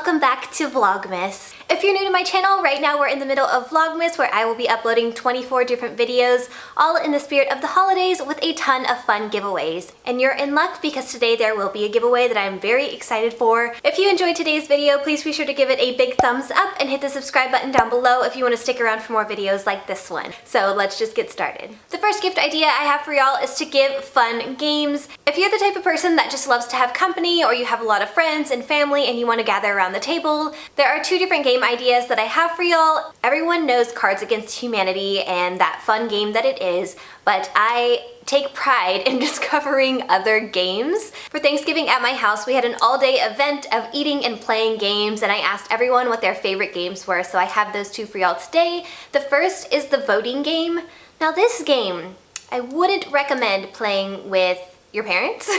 welcome back to Vlogmas. If you're new to my channel, right now we're in the middle of Vlogmas where I will be uploading 24 different videos, all in the spirit of the holidays with a ton of fun giveaways. And you're in luck because today there will be a giveaway that I'm very excited for. If you enjoyed today's video, please be sure to give it a big thumbs up and hit the subscribe button down below if you want to stick around for more videos like this one. So let's just get started. The first gift idea I have for y'all is to give fun games. If you're the type of person that just loves to have company, or you have a lot of friends and family and you want to gather around the table, there are two different game ideas that I have for y'all. Everyone knows Cards Against Humanity and that fun game that it is, but I take pride in discovering other games. For Thanksgiving at my house, we had an all-day event of eating and playing games, and I asked everyone what their favorite games were, so I have those two for y'all today. The first is the voting game. Now this game, I wouldn't recommend playing with your parents.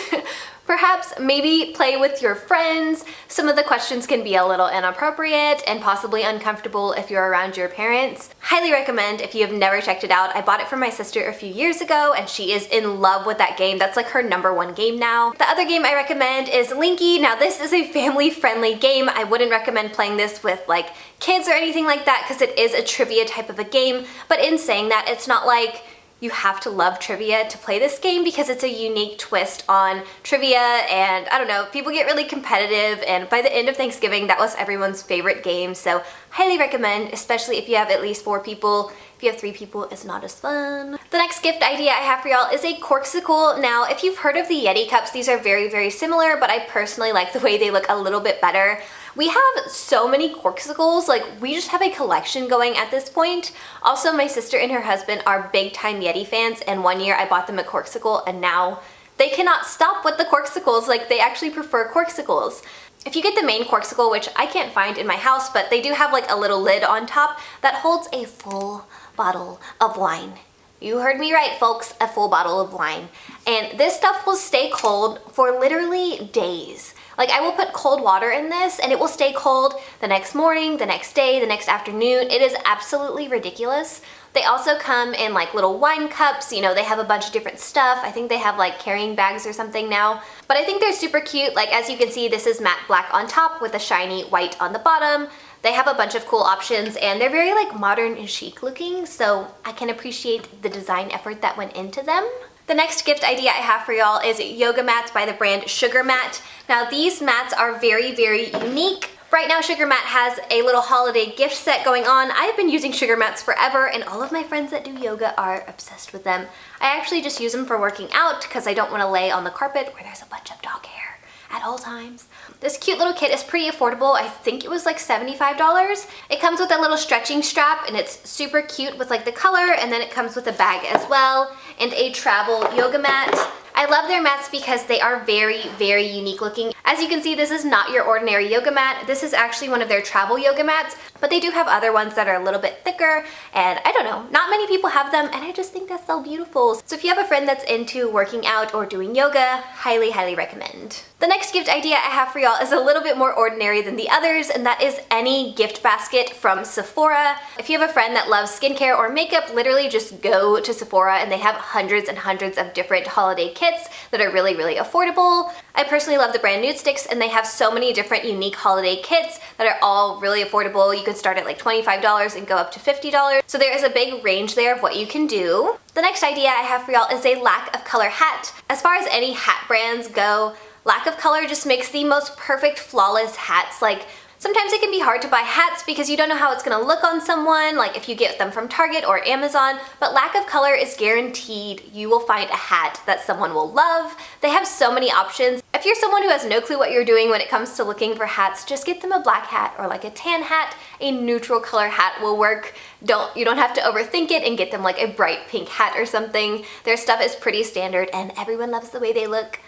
Perhaps maybe play with your friends. Some of the questions can be a little inappropriate and possibly uncomfortable if you're around your parents. Highly recommend if you have never checked it out. I bought it for my sister a few years ago and she is in love with that game. That's like her #1 game now. The other game I recommend is Linky. Now this is a family-friendly game. I wouldn't recommend playing this with like kids or anything like that because it is a trivia type of a game. But in saying that, it's not like you have to love trivia to play this game because it's a unique twist on trivia, and I don't know, people get really competitive, and by the end of Thanksgiving that was everyone's favorite game, so highly recommend, especially if you have at least 4 people. If you have 3 people, it's not as fun. The next gift idea I have for y'all is a corksicle. Now, if you've heard of the Yeti cups, these are very, very similar, but I personally like the way they look a little bit better. We have so many corksicles, like we just have a collection going at this point. Also, my sister and her husband are big time Yeti fans, and one year I bought them a corksicle and now they cannot stop with the corksicles. Like they actually prefer corksicles. If you get the main corksicle, which I can't find in my house, but they do have like a little lid on top that holds a full bottle of wine. You heard me right, folks, a full bottle of wine. And this stuff will stay cold for literally days. Like I will put cold water in this and it will stay cold the next morning, the next day, the next afternoon. It is absolutely ridiculous. They also come in like little wine cups, you know, they have a bunch of different stuff. I think they have like carrying bags or something now. But I think they're super cute. Like as you can see, this is matte black on top with a shiny white on the bottom. They have a bunch of cool options and they're very like modern and chic looking, so I can appreciate the design effort that went into them. The next gift idea I have for y'all is yoga mats by the brand Sugar Mat. Now these mats are very, very unique. Right now Sugar Mat has a little holiday gift set going on. I've been using Sugar Mats forever and all of my friends that do yoga are obsessed with them. I actually just use them for working out because I don't want to lay on the carpet where there's a bunch of dog hair at all times. This cute little kit is pretty affordable. I think it was like $75. It comes with a little stretching strap and it's super cute with like the color, and then it comes with a bag as well and a travel yoga mat. I love their mats because they are very, very unique looking. As you can see, this is not your ordinary yoga mat. This is actually one of their travel yoga mats, but they do have other ones that are a little bit thicker, and I don't know, not many people have them, and I just think that's so beautiful. So if you have a friend that's into working out or doing yoga, highly, highly recommend. The next gift idea I have for y'all is a little bit more ordinary than the others, and that is any gift basket from Sephora. If you have a friend that loves skincare or makeup, literally just go to Sephora and they have hundreds and hundreds of different holiday kits that are really, really affordable. I personally love the brand Nude Sticks, and they have so many different unique holiday kits that are all really affordable. You can start at like $25 and go up to $50. So there is a big range there of what you can do. The next idea I have for y'all is a lack of color hat. As far as any hat brands go, lack of color just makes the most perfect, flawless hats. Like sometimes it can be hard to buy hats because you don't know how it's gonna look on someone, like if you get them from Target or Amazon, but lack of color is guaranteed you will find a hat that someone will love. They have so many options. If you're someone who has no clue what you're doing when it comes to looking for hats, just get them a black hat or like a tan hat. A neutral color hat will work. You don't have to overthink it and get them like a bright pink hat or something. Their stuff is pretty standard and everyone loves the way they look.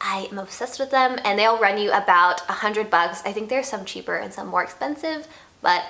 I am obsessed with them, and they'll run you about $100. I think there's some cheaper and some more expensive, but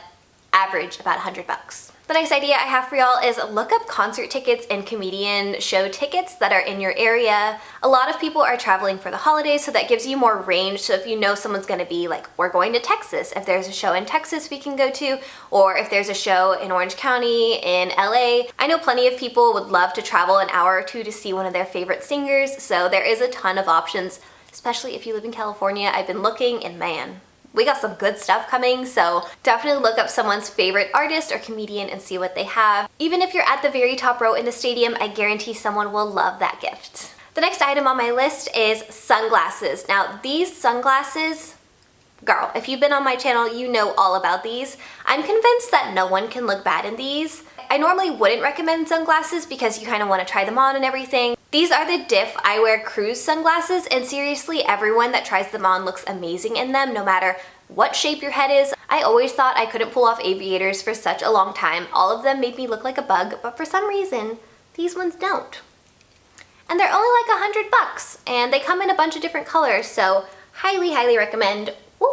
average about $100. The next idea I have for y'all is look up concert tickets and comedian show tickets that are in your area. A lot of people are traveling for the holidays, so that gives you more range. So if you know someone's gonna be like, we're going to Texas, if there's a show in Texas we can go to, or if there's a show in Orange County, in LA. I know plenty of people would love to travel an hour or two to see one of their favorite singers, so there is a ton of options, especially if you live in California. I've been looking and man, we got some good stuff coming, so definitely look up someone's favorite artist or comedian and see what they have. Even if you're at the very top row in the stadium, I guarantee someone will love that gift. The next item on my list is sunglasses. Now these sunglasses, girl, if you've been on my channel, you know all about these. I'm convinced that no one can look bad in these. I normally wouldn't recommend sunglasses because you kind of want to try them on and everything. These are the Diff Eyewear Cruise sunglasses, and seriously, everyone that tries them on looks amazing in them, no matter what shape your head is. I always thought I couldn't pull off aviators for such a long time. All of them made me look like a bug, but for some reason, these ones don't. And they're only like $100, and they come in a bunch of different colors, so highly, highly recommend. Woo.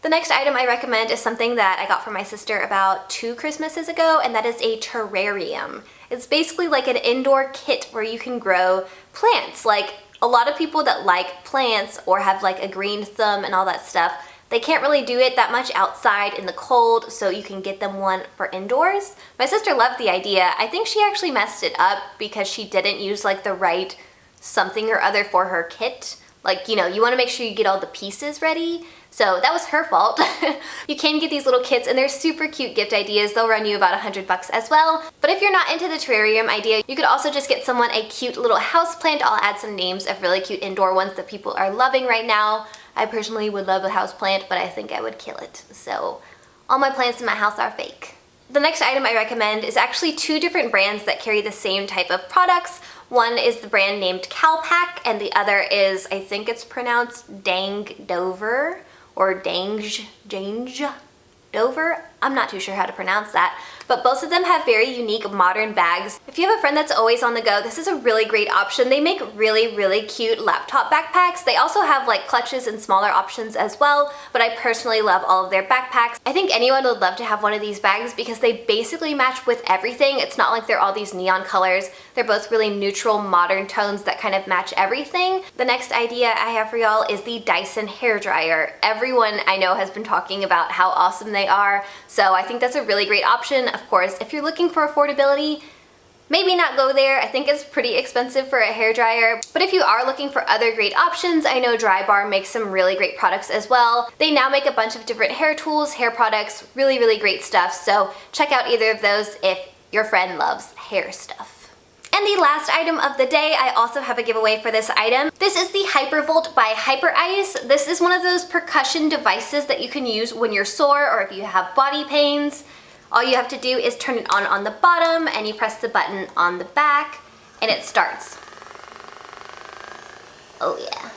The next item I recommend is something that I got for my sister about 2 Christmases ago, and that is a terrarium. It's basically like an indoor kit where you can grow plants. Like a lot of people that like plants or have like a green thumb and all that stuff, they can't really do it that much outside in the cold, so you can get them one for indoors. My sister loved the idea. I think she actually messed it up because she didn't use like the right something or other for her kit. Like, you know, you want to make sure you get all the pieces ready. So that was her fault. You can get these little kits and they're super cute gift ideas. They'll run you about $100 as well. But if you're not into the terrarium idea, you could also just get someone a cute little house plant. I'll add some names of really cute indoor ones that people are loving right now. I personally would love a house plant, but I think I would kill it. So all my plants in my house are fake. The next item I recommend is actually 2 different brands that carry the same type of products. One is the brand named Calpac, and the other is, I think it's pronounced Dang Dover, or Dange Dover. I'm not too sure how to pronounce that, but both of them have very unique modern bags. If you have a friend that's always on the go, this is a really great option. They make really, really cute laptop backpacks. They also have like clutches and smaller options as well, but I personally love all of their backpacks. I think anyone would love to have one of these bags because they basically match with everything. It's not like they're all these neon colors. They're both really neutral, modern tones that kind of match everything. The next idea I have for y'all is the Dyson hairdryer. Everyone I know has been talking about how awesome they are, so I think that's a really great option. Of course, if you're looking for affordability, maybe not go there. I think it's pretty expensive for a hairdryer. But if you are looking for other great options, I know Drybar makes some really great products as well. They now make a bunch of different hair tools, hair products, really, really great stuff. So check out either of those if your friend loves hair stuff. And the last item of the day, I also have a giveaway for this item. This is the Hypervolt by Hyperice. This is one of those percussion devices that you can use when you're sore or if you have body pains. All you have to do is turn it on the bottom and you press the button on the back and it starts. Oh yeah.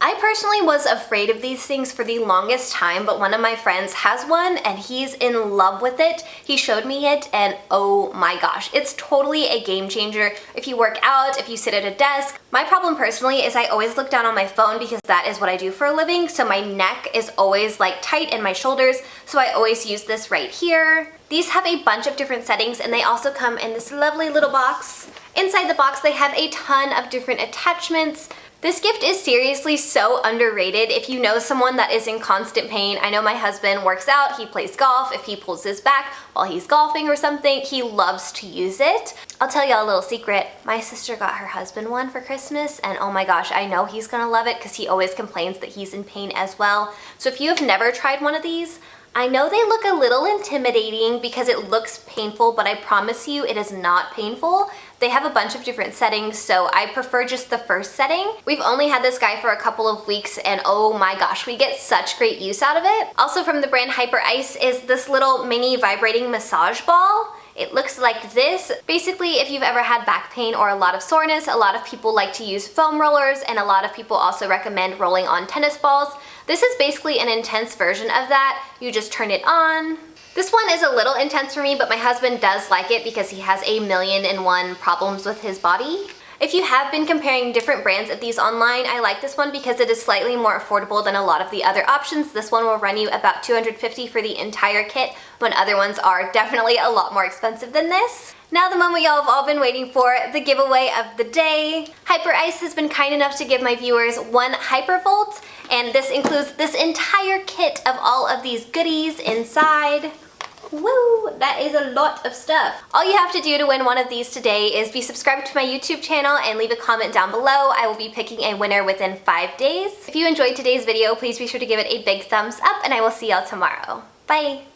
I personally was afraid of these things for the longest time, but one of my friends has one and he's in love with it. He showed me it and oh my gosh, it's totally a game changer. If you work out, if you sit at a desk. My problem personally is I always look down on my phone because that is what I do for a living, so my neck is always like tight and my shoulders, so I always use this right here. These have a bunch of different settings and they also come in this lovely little box. Inside the box they have a ton of different attachments. This gift is seriously so underrated. If you know someone that is in constant pain, I know my husband works out, he plays golf. If he pulls his back while he's golfing or something, he loves to use it. I'll tell y'all a little secret. My sister got her husband one for Christmas and oh my gosh, I know he's gonna love it because he always complains that he's in pain as well. So if you have never tried one of these, I know they look a little intimidating because it looks painful, but I promise you it is not painful. They have a bunch of different settings, so I prefer just the first setting. We've only had this guy for a couple of weeks and oh my gosh, we get such great use out of it. Also from the brand Hyperice is this little mini vibrating massage ball. It looks like this. Basically, if you've ever had back pain or a lot of soreness, a lot of people like to use foam rollers and a lot of people also recommend rolling on tennis balls. This is basically an intense version of that. You just turn it on. This one is a little intense for me, but my husband does like it because he has a million and one problems with his body. If you have been comparing different brands of these online, I like this one because it is slightly more affordable than a lot of the other options. This one will run you about $250 for the entire kit, when other ones are definitely a lot more expensive than this. Now the moment y'all have all been waiting for, the giveaway of the day. Hyperice has been kind enough to give my viewers one Hypervolt, and this includes this entire kit of all of these goodies inside. Woo! That is a lot of stuff. All you have to do to win one of these today is be subscribed to my YouTube channel and leave a comment down below. I will be picking a winner within 5 days. If you enjoyed today's video, please be sure to give it a big thumbs up, and I will see y'all tomorrow. Bye!